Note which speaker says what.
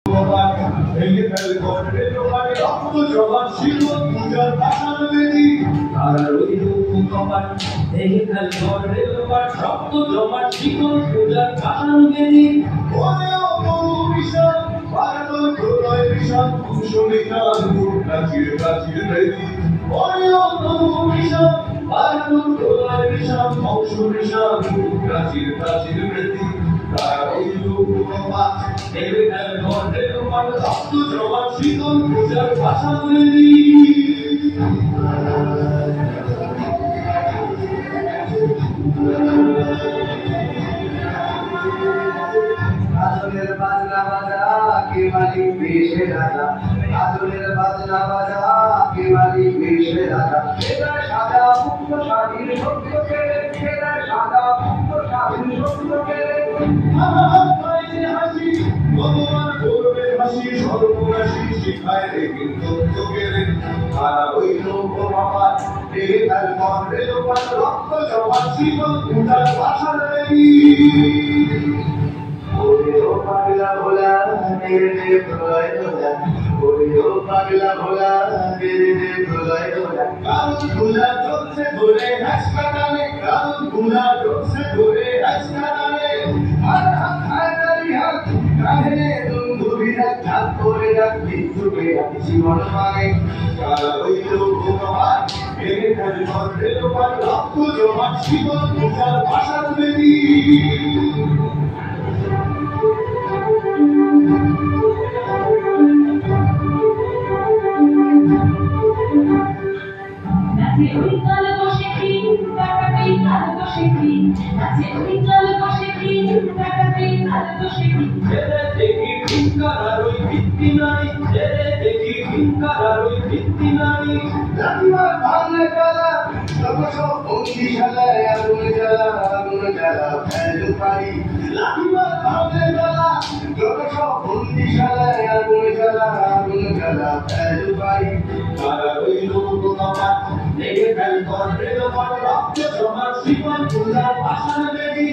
Speaker 1: ভেঙে ফেল ঘরে তোমার রক্ত জমা ছিল পূজার ভাষার বেদি তারা রইল কপাল ভেঙে ফেল ঘরে তোমার রক্ত জমা ছিল পূজার ভাষার বেদি ওরেও মরু বিষাদ ভারত প্রলয় বিষাদ পুরুষ নিশান প্রাচীর প্রাচীর বেদি ওরেও মরু বিষাদ ভারত প্রলয় বিষাদ বংশ নিশান প্রাচীর প্রাচীর বেদি তারা রইল কপাল ভেঙে ফেল ঘরে তোমার রক্ত জমা ছিল পূজার ভাষার বেদি
Speaker 2: আদলের বাজনা বাজা কে মালিক বেশে রাজা আদলের বাজনা বাজা কে মালিক বেশে রাজা এটা সাদা মুক্ত স্বাধীন সত্যকে এটা সাদা মুক্ত স্বাধীন সত্যকে
Speaker 1: হাসি ভগবান করবে হাসি সর্বনাশী শিখায় রে কিন্তু তোকে রে তারা হইল বাবা রে তার মরে তোমার রক্ত জমা ছিল পূজার ভাষার বেদি
Speaker 2: ও পাগলা ভোলা মেরে দে প্রলয় দোলা ও পাগলা ভোলা মেরে দে প্রলয় দোলা
Speaker 1: কারণ গুলা চলছে ধরে হাসপাতালে কারণ গুলা চলছে ধরে হাসপাতালে
Speaker 2: আর হাতারি হাত কাহে দুন্দুবিরা হাত করে রাখ কিন্তু বেরা জীবন মানে
Speaker 1: তারা হইল ভগবান ভেঙে ফেল ঘরে তোমার রক্ত জমা ছিল পূজার ভাষার বেদি
Speaker 3: নাচে ওই কাল বসে কি টাকাতে কাল বসে কি নাচে ওই কাল বসে কি টাকাতে কাল বসে কি
Speaker 1: ছেড়ে দেখি ভিক্ষার ওই ভিত্তি নাই ছেড়ে দেখি ভিক্ষার ওই ভিত্তি নাই
Speaker 2: রাতিবার ভাঙলে কালা সব সব বন্দিশালায় আগুন জ্বালা ফেলু পারি
Speaker 1: লাঠিমার ভাঙে গলা
Speaker 2: যত সব বন্দিশালায় আগুন জ্বালা ফেলু পারি
Speaker 1: তারা রইল ভগবান ভেঙে ফেল ঘরে তোমার রক্ত জমা জীবন পূজার ভাষার বেদি